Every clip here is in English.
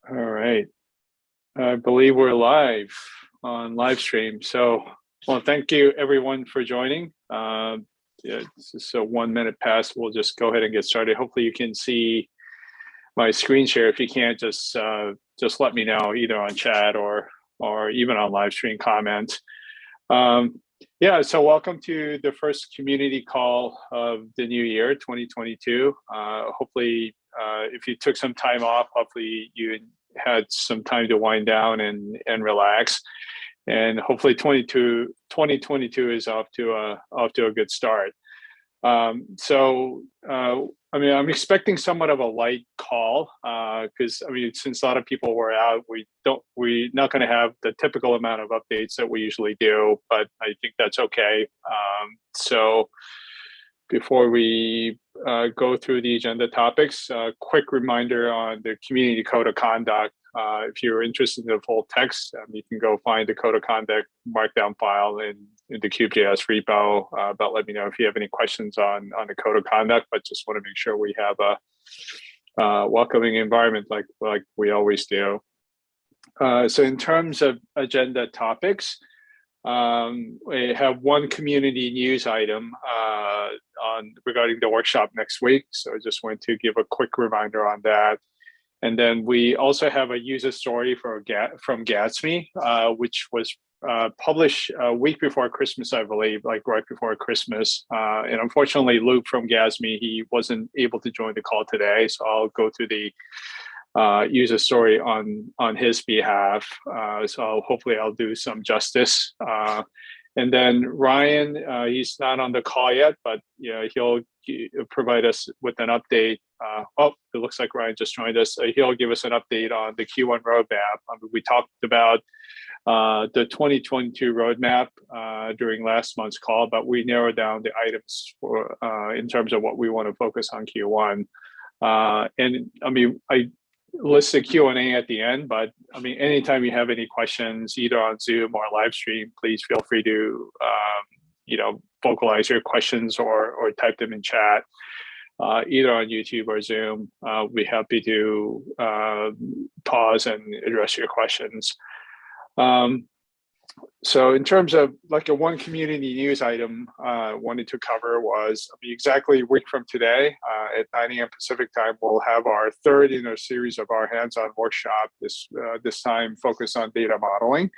All right. I believe we're live on Livestream. So, well, thank you everyone for joining. Yeah, so 1 minute past, we'll just go ahead and get started. Hopefully you can see my screen share. If you can't, just let me know either on chat or even on Livestream comments. Yeah, so welcome to the first community call of the new year, 2022. Hopefully, if you took some time off, hopefully you had some time to wind down and relax. And hopefully 2022 is off to a good start. I mean, I'm expecting somewhat of a light call because I mean, since a lot of people were out, we're not going to have the typical amount of updates that we usually do, but I think that's okay. So before we go through the agenda topics, quick reminder on the community code of conduct. If you're interested in the full text, you can go find the code of conduct markdown file in the Cube.js repo. But let me know if you have any questions on the code of conduct. But just want to make sure we have a welcoming environment like we always do. So in terms of agenda topics, we have one community news item regarding the workshop next week. So I just want to give a quick reminder on that. And then we also have a user story from Gadsme, which was published a week before Christmas, I believe, like right before Christmas. And unfortunately, Luke from Gadsme, he wasn't able to join the call today. So I'll go through the user story on his behalf. So hopefully I'll do some justice. And then Ryan, he's not on the call yet, but he'll provide us with an update. Oh, it looks like Ryan just joined us. He'll give us an update on the Q1 roadmap. We talked about the 2022 roadmap during last month's call, but we narrowed down the items for in terms of what we want to focus on Q1. And I mean, I listed Q&A at the end, but I mean, anytime you have any questions, either on Zoom or live stream, please feel free to vocalize your questions or type them in chat, either on YouTube or Zoom. We'll be happy to pause and address your questions. So in terms of like a one community news item I wanted to cover was exactly a week from today at 9 a.m. Pacific time, we'll have our third in a series of our hands-on workshop, this time focused on data modeling.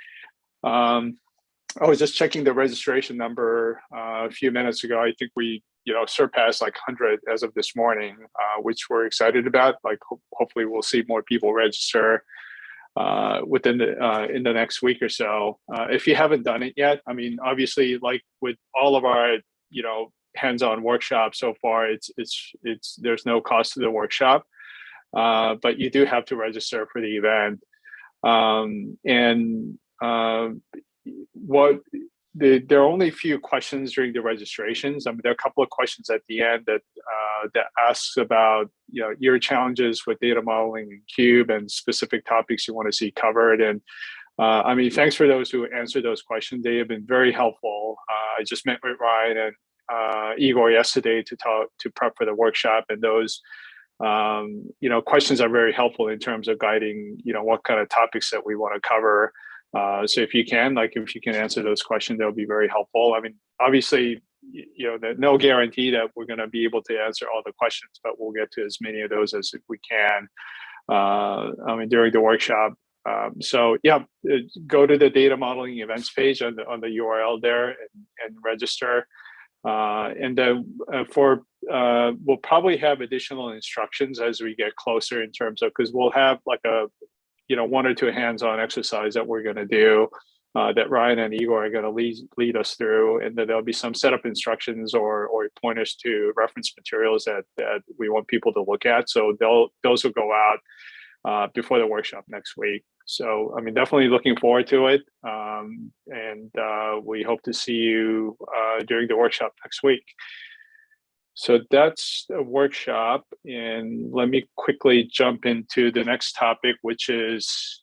I was just checking the registration number a few minutes ago. I think we surpassed like 100 as of this morning, which we're excited about. Like hopefully we'll see more people register within in the next week or so. If you haven't done it yet, I mean, obviously, like with all of our hands-on workshops so far, it's there's no cost to the workshop, but you do have to register for the event. There are only a few questions during the registrations. I mean, there are a couple of questions at the end that asks about your challenges with data modeling in Cube and specific topics you want to see covered. And I mean, thanks for those who answered those questions. They have been very helpful. I just met with Ryan and Igor yesterday to prep for the workshop, and those questions are very helpful in terms of guiding what kind of topics that we want to cover. So if you can answer those questions, that'll be very helpful. I mean, obviously, there's no guarantee that we're going to be able to answer all the questions, but we'll get to as many of those as we can. I mean, during the workshop. So yeah, go to the data modeling events page on the URL there and register. And then we'll probably have additional instructions as we get closer in terms of, because we'll have like a one or two hands-on exercise that we're going to do that Ryan and Igor are going to lead us through, and then there'll be some setup instructions or pointers to reference materials that we want people to look at. So those will go out before the workshop next week. So I mean, definitely looking forward to it, and we hope to see you during the workshop next week. So that's a workshop, and let me quickly jump into the next topic, which is,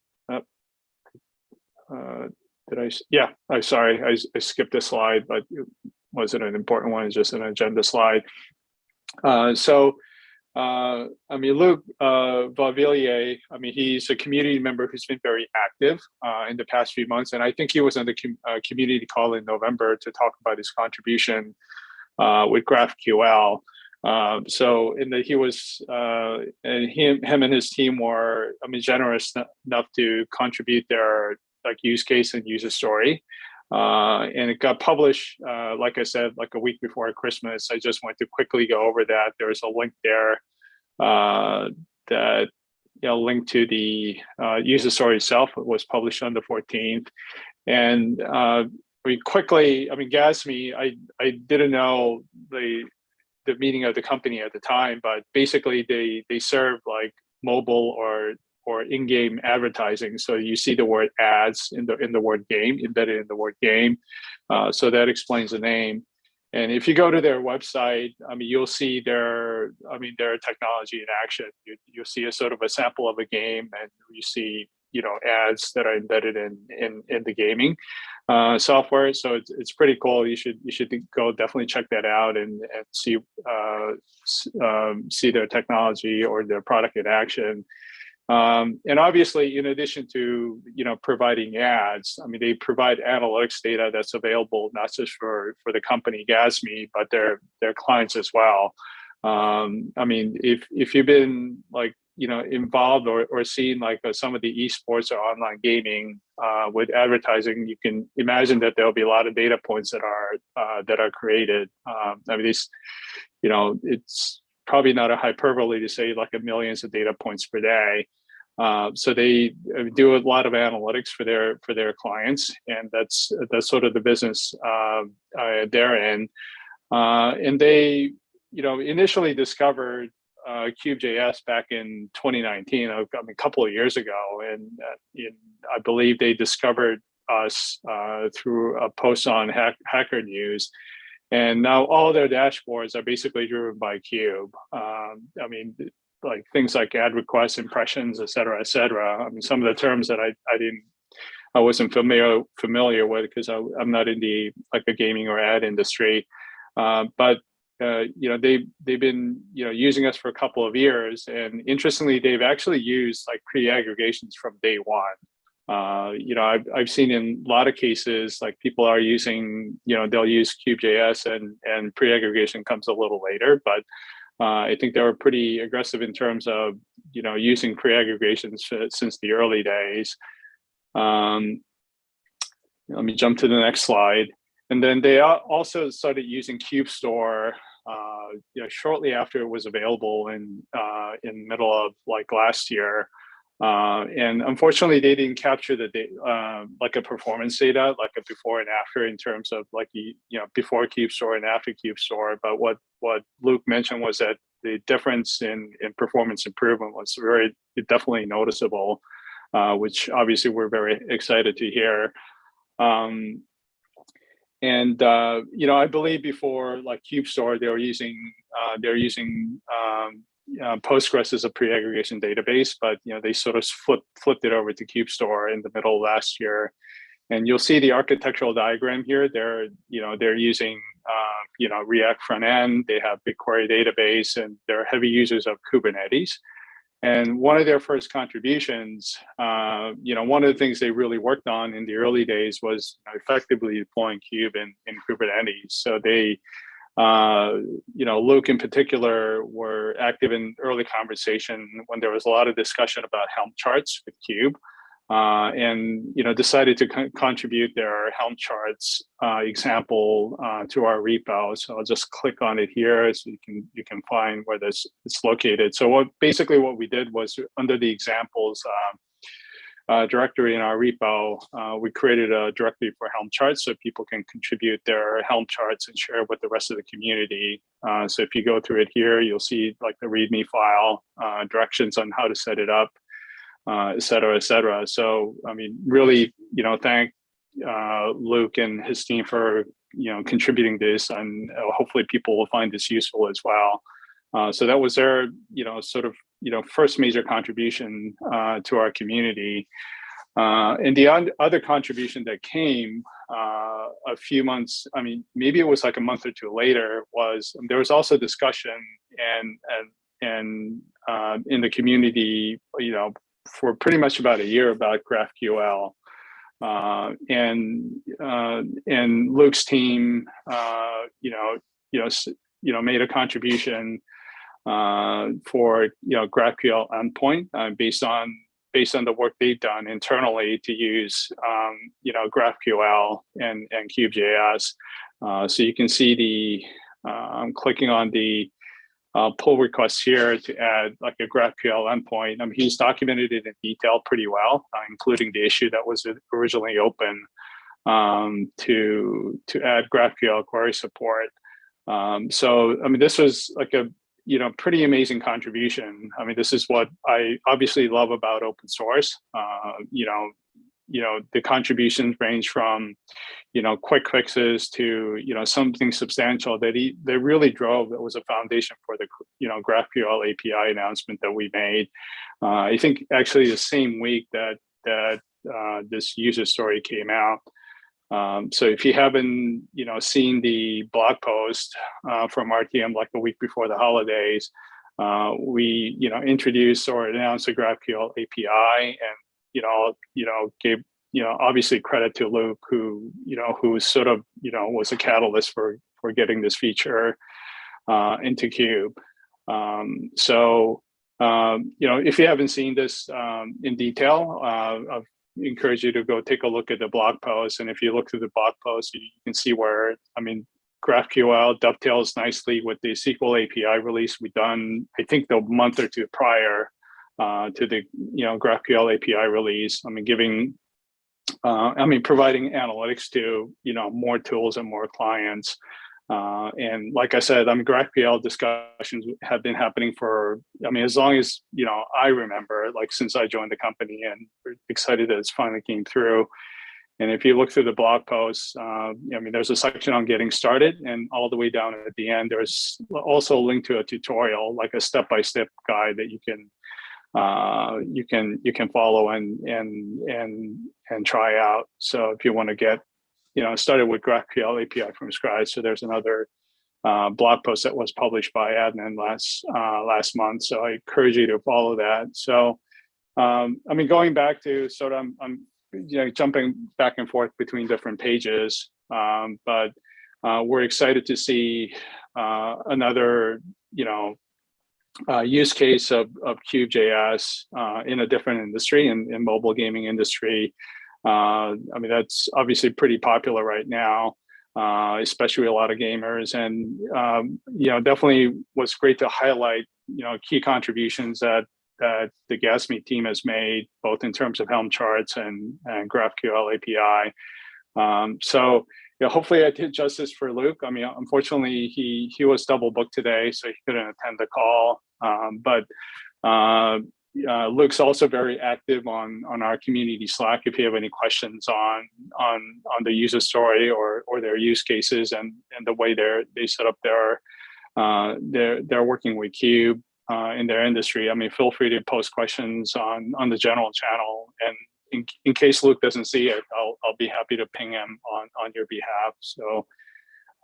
sorry, I skipped a slide, but it wasn't an important one, it's just an agenda slide. So I mean, Luke Valvillier, I mean, he's a community member who's been very active in the past few months. And I think he was on the community call in November to talk about his contribution with GraphQL. So he was, and him and his team were, I mean, generous enough to contribute their like use case and user story. And it got published, like I said, like a week before Christmas. I just want to quickly go over that. There's a link there that link to the user story itself. It was published on the 14th. And we quickly, I mean, Gadsme, I didn't know the meaning of the company at the time, but basically they serve like mobile or in-game advertising. So you see the word ads in the word game, embedded in the word game. So that explains the name. And if you go to their website, I mean, you'll see their technology in action. You'll see a sort of a sample of a game, and you see ads that are embedded in the gaming software. So it's pretty cool. You should go definitely check that out and see their technology or their product in action. And obviously, in addition to providing ads, I mean, they provide analytics data that's available not just for the company Gadsme, but their clients as well. I mean, if you've been like involved or seen like some of the esports or online gaming with advertising, you can imagine that there'll be a lot of data points that are created. I mean, it's probably not a hyperbole to say like millions of data points per day. So they do a lot of analytics for their clients, and that's sort of the business they're in. And they initially discovered Cube.js back in 2019, I mean, a couple of years ago, and I believe they discovered us through a post on Hacker News. And now all their dashboards are basically driven by Cube. I mean, like things like ad requests, impressions, et cetera, et cetera. I mean, some of the terms that I wasn't familiar with because I'm not in the gaming or ad industry. But they've been using us for a couple of years, and interestingly, they've actually used like pre-aggregations from day one. I've seen in a lot of cases, like people are using, they'll use Cube.js and pre-aggregation comes a little later, but I think they were pretty aggressive in terms of, using pre-aggregations since the early days. Let me jump to the next slide. And then they also started using Cube Store, shortly after it was available in middle of like last year. And unfortunately, they didn't capture the like a performance data, like a before and after in terms of like before Cube Store and after Cube Store. But what Luke mentioned was that the difference in performance improvement was definitely noticeable, which obviously we're very excited to hear. And I believe before like Cube Store, they're using Postgres as a pre-aggregation database, but they sort of flipped it over to Cube Store in the middle of last year. And you'll see the architectural diagram here. They're using React front end. They have BigQuery database, and they're heavy users of Kubernetes. And one of their first contributions, one of the things they really worked on in the early days was effectively deploying Cube in Kubernetes. So they, Luke in particular were active in early conversation when there was a lot of discussion about Helm charts with Cube, and decided to contribute their Helm charts example to our repo. So I'll just click on it here so you can find where it's located. So what we did was under the examples directory in our repo, we created a directory for Helm charts so people can contribute their Helm charts and share with the rest of the community. So if you go through it here, you'll see like the README file, directions on how to set it up, et cetera, et cetera. So, I mean, really, thank Luke and his team for, contributing this, and hopefully people will find this useful as well. So that was their, sort of, first major contribution to our community. And the other contribution that came a few months, I mean, maybe it was like a month or two later, was there was also discussion and in the community, for pretty much about a year about GraphQL. And Luke's team, made a contribution for GraphQL endpoint based on the work they've done internally to use GraphQL and Cube.js. So you can see I'm clicking on the pull request here to add like a GraphQL endpoint. I mean, he's documented it in detail pretty well, including the issue that was originally open to add GraphQL query support. So, I mean, this was like a pretty amazing contribution. I mean, this is what I obviously love about open source. The contributions range from quick fixes to something substantial that really drove. That was a foundation for the GraphQL API announcement that we made. I think actually the same week that this user story came out. So if you haven't seen the blog post from RTM like a week before the holidays, we introduced or announced a GraphQL API, and gave obviously credit to Luke, who sort of was a catalyst for getting this feature into Cube. So if you haven't seen this in detail, I've encourage you to go take a look at the blog post. And if you look through the blog post, you can see where, I mean, GraphQL dovetails nicely with the SQL API release we done, I think the month or two prior to the GraphQL API release. I mean, providing analytics to more tools and more clients. And like I said, I mean, GraphQL discussions have been happening for, I mean, as long as, I remember, like since I joined the company, and we're excited that it's finally came through. And if you look through the blog posts, I mean, there's a section on getting started, and all the way down at the end, there's also a link to a tutorial, like a step-by-step guide that you can follow and try out. So if you want to get started with GraphQL API from scratch. So there's another blog post that was published by admin last month. So I encourage you to follow that. So, I mean, going back to sort of, I'm jumping back and forth between different pages, but we're excited to see another, use case of Cube.js in a different industry, in mobile gaming industry. I mean, that's obviously pretty popular right now, especially a lot of gamers, and definitely was great to highlight key contributions that the Gadsme team has made, both in terms of Helm charts and GraphQL API. So hopefully I did justice for Luke. I mean, unfortunately he was double booked today, so he couldn't attend the call. But Luke's also very active on our community Slack if you have any questions on the user story or their use cases and the way they set up their working with Cube in their industry. I mean, feel free to post questions on the general channel, and in case Luke doesn't see it, I'll be happy to ping him on your behalf. So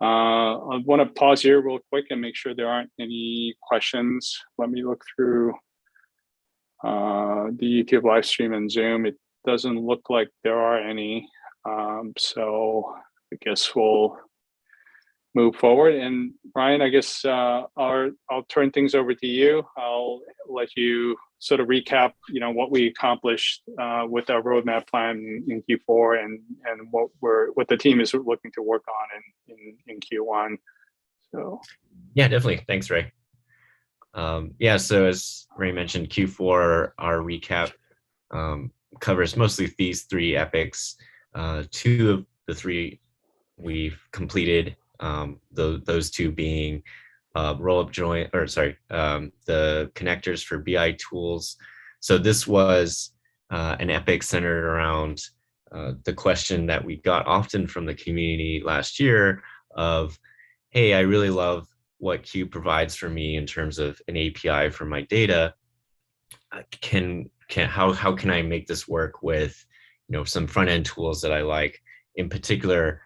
I want to pause here real quick and make sure there aren't any questions. Let me look through the YouTube live stream and Zoom. It doesn't look like there are any. So I guess we'll move forward. And Ryan, I guess I'll turn things over to you. I'll let you sort of recap, what we accomplished with our roadmap plan in Q4 and what the team is looking to work on in Q1. So yeah, definitely. Thanks, Ray. Yeah, so as Ray mentioned, Q4, our recap covers mostly these three epics. Two of the three we've completed, those two being rollup join, or sorry, the connectors for BI tools. So this was an epic centered around the question that we got often from the community last year of, hey, I really love what Cube provides for me in terms of an API for my data. How can I make this work with some front end tools that I like, in particular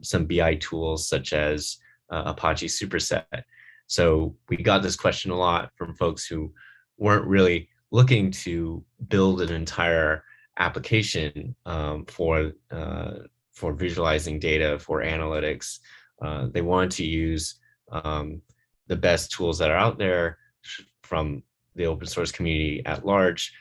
some BI tools such as Apache Superset. So we got this question a lot from folks who weren't really looking to build an entire application for visualizing data for analytics. They wanted to use the best tools that are out there from the open source community at large.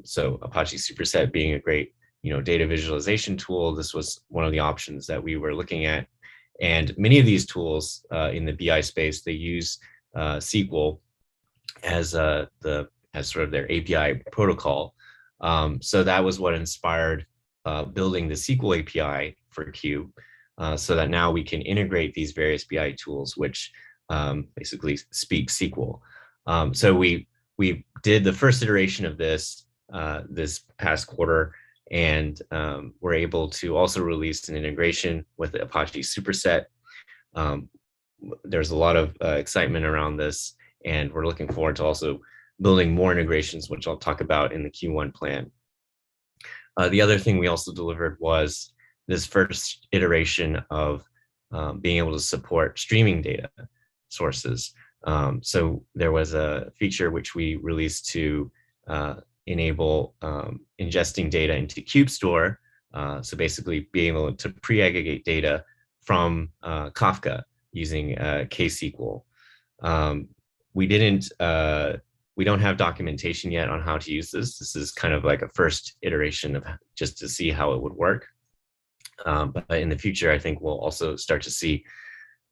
So Apache Superset being a great, data visualization tool, this was one of the options that we were looking at. And many of these tools in the BI space, they use SQL as sort of their API protocol. So that was what inspired building the SQL API for Cube, so that now we can integrate these various BI tools, which basically speak SQL. So we did the first iteration of this this past quarter, and we're able to also release an integration with the Apache Superset. There's a lot of excitement around this, and we're looking forward to also building more integrations, which I'll talk about in the Q1 plan. The other thing we also delivered was this first iteration of being able to support streaming data sources. So there was a feature which we released to enable ingesting data into Cube Store. So basically being able to pre-aggregate data from Kafka using KSQL. We don't have documentation yet on how to use this. This is kind of like a first iteration of just to see how it would work. But in the future, I think we'll also start to see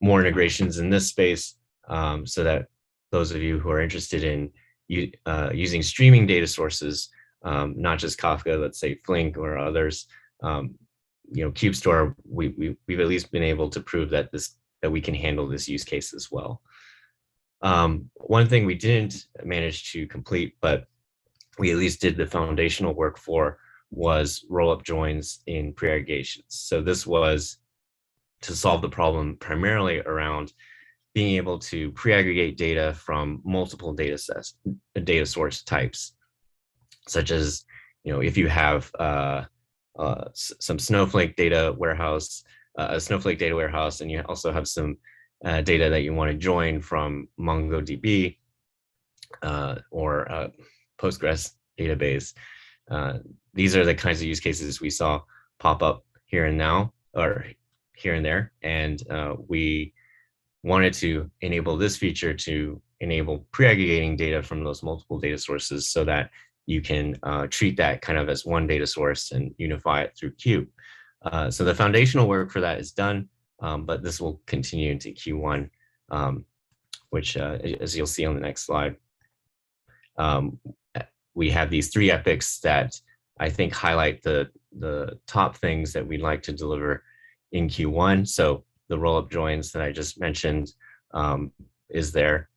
more integrations in this space, so that those of you who are interested in using streaming data sources, not just Kafka, let's say Flink or others, Cube Store, we've at least been able to prove that we can handle this use case as well. One thing we didn't manage to complete, but we at least did the foundational work for, was roll-up joins in pre-aggregations. So this was to solve the problem primarily around being able to pre-aggregate data from multiple data source types, such as, if you have some Snowflake data warehouse, a Snowflake data warehouse, and you also have some data that you want to join from MongoDB or Postgres database. These are the kinds of use cases we saw pop up here and there, and we wanted to enable this feature to enable pre-aggregating data from those multiple data sources, so that you can treat that kind of as one data source and unify it through Cube. So the foundational work for that is done, but this will continue into Q1, which, as you'll see on the next slide, we have these 3 epics that I think highlight the top things that we'd like to deliver in Q1. So the roll-up joins that I just mentioned is there.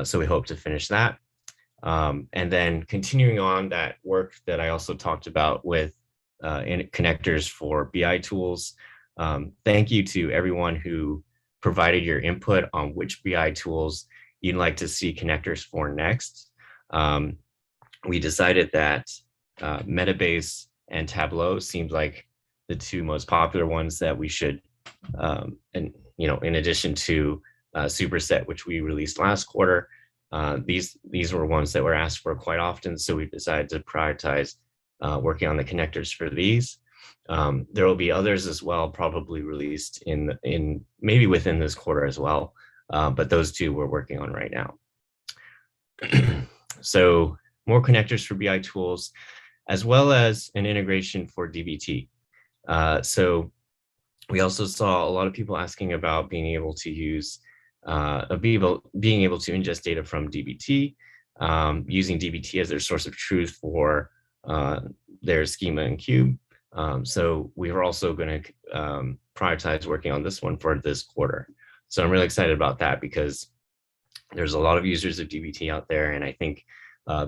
So we hope to finish that. And then continuing on that work that I also talked about with connectors for BI tools. Thank you to everyone who provided your input on which BI tools you'd like to see connectors for next. We decided that Metabase and Tableau seemed like the 2 most popular ones that we should, in addition to Superset, which we released last quarter. These were ones that were asked for quite often, so we decided to prioritize working on the connectors for these. There will be others as well, probably released in maybe within this quarter as well, but those 2 we're working on right now. So more connectors for BI tools, as well as an integration for dbt. So we also saw a lot of people asking about being able to use being able to ingest data from dbt, using dbt as their source of truth for their schema in Cube. So we are also going to prioritize working on this one for this quarter. So I'm really excited about that, because there's a lot of users of dbt out there, and I think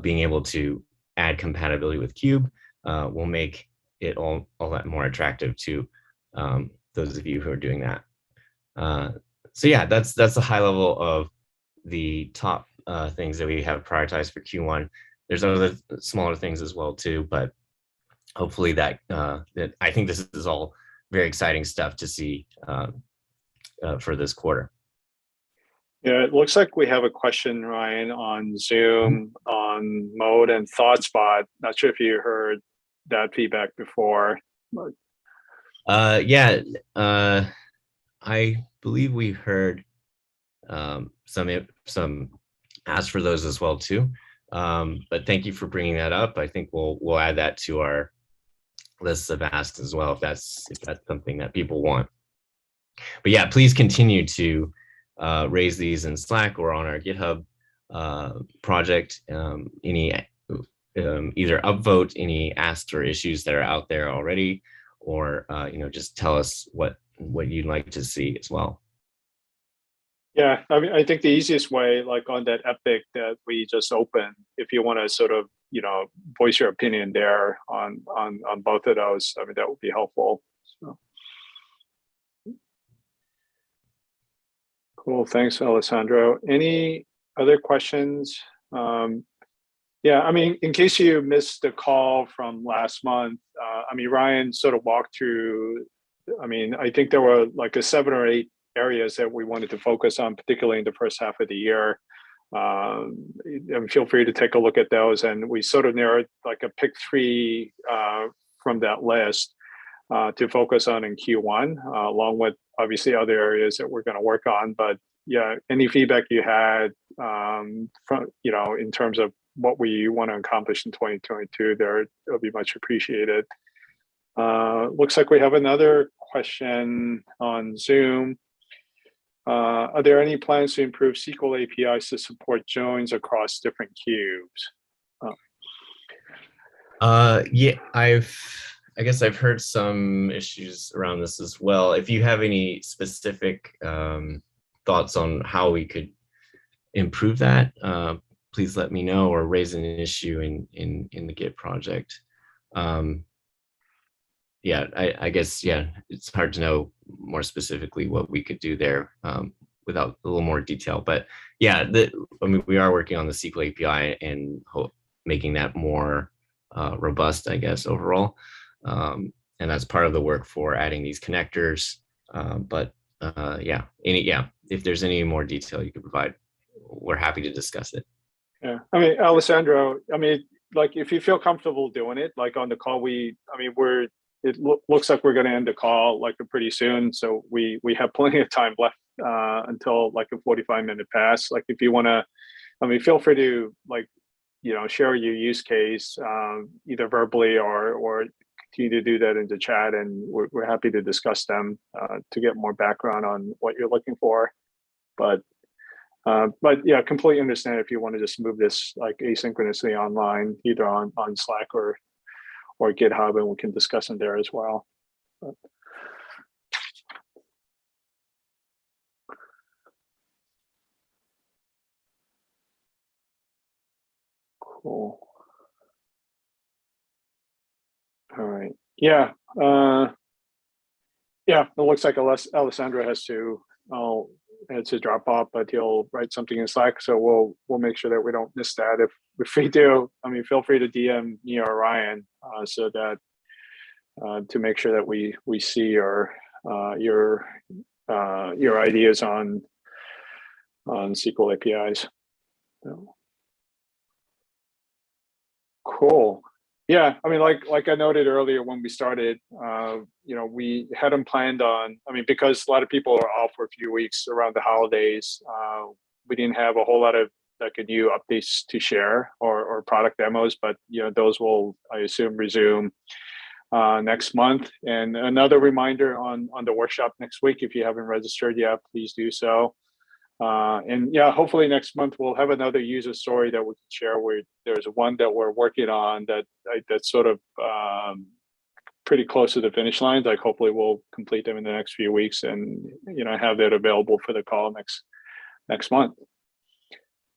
being able to add compatibility with Cube will make it all that more attractive to those of you who are doing that. So yeah, that's a high level of the top things that we have prioritized for Q1. There's other smaller things as well too, but hopefully that I think this is all very exciting stuff to see for this quarter. Yeah, it looks like we have a question, Ryan, on Zoom on mode and ThoughtSpot. Not sure if you heard that feedback before. But Yeah, I believe we heard some ask for those as well too. But thank you for bringing that up. I think we'll add that to our lists of asks as well if that's something that people want. But yeah, please continue to raise these in Slack or on our GitHub project. Any either upvote any asks or issues that are out there already, or just tell us what you'd like to see as well. yeah, I mean, I think the easiest way, like on that epic that we just opened, if you want to sort of, voice your opinion there on both of those, I mean, that would be helpful. So. Cool. Thanks, Alessandro. Any other questions? Yeah, I mean, in case you missed the call from last month, I mean, Ryan sort of walked through, I mean, I think there were like 7 or 8 areas that we wanted to focus on, particularly in the first half of the year. And feel free to take a look at those. And we sort of narrowed like a pick 3 from that list to focus on in Q1, along with obviously other areas that we're going to work on. But yeah, any feedback you had from, in terms of what we want to accomplish in 2022, there, it'll be much appreciated. Looks like we have another question on Zoom. Are there any plans to improve SQL APIs to support joins across different cubes? Yeah, I guess I've heard some issues around this as well. If you have any specific thoughts on how we could improve that, please let me know or raise an issue in the Git project. Yeah, I guess, yeah, it's hard to know more specifically what we could do there without a little more detail. But yeah, I mean, we are working on the SQL API and making that more robust, I guess, overall. And that's part of the work for adding these connectors. Yeah, if there's any more detail you could provide, we're happy to discuss it. Yeah, I mean, Alessandro, I mean, like if you feel comfortable doing it, like on the call, it looks like we're going to end the call like pretty soon. So we have plenty of time left until like a 45-minute pass. Like if you want to, I mean, feel free to like, share your use case either verbally or continue to do that in the chat. And we're happy to discuss them to get more background on what you're looking for. But yeah, completely understand if you want to just move this like asynchronously online, either on Slack or GitHub, and we can discuss them there as well. But. Cool. All right. Yeah. Yeah. It looks like Alessandro has to drop off, but he'll write something in Slack. So we'll make sure that we don't miss that. If we do, I mean, feel free to DM me or Ryan so that to make sure that we see your ideas on SQL APIs. So. Cool. Yeah, I mean, like I noted earlier when we started, we hadn't planned on. I mean, because a lot of people are off for a few weeks around the holidays, we didn't have a whole lot of like new updates to share or product demos. But those will, I assume, resume next month. And another reminder on the workshop next week. If you haven't registered yet, please do so. And yeah, hopefully next month we'll have another user story that we can share. Where there's one that we're working on that's sort of pretty close to the finish line. Like hopefully we'll complete them in the next few weeks, and have that available for the call next month.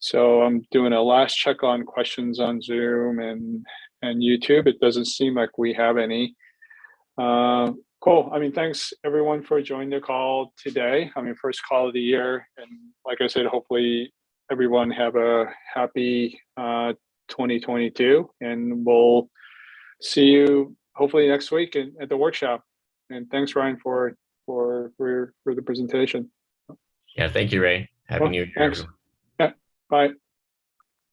So I'm doing a last check on questions on Zoom and YouTube. It doesn't seem like we have any. Cool. I mean, thanks everyone for joining the call today. I mean, first call of the year. And like I said, hopefully everyone have a happy 2022. And we'll see you hopefully next week at the workshop. And thanks, Ryan, for the presentation. Yeah, thank you, Ray. Happy Well, New Year, thanks. everyone. Yeah, bye.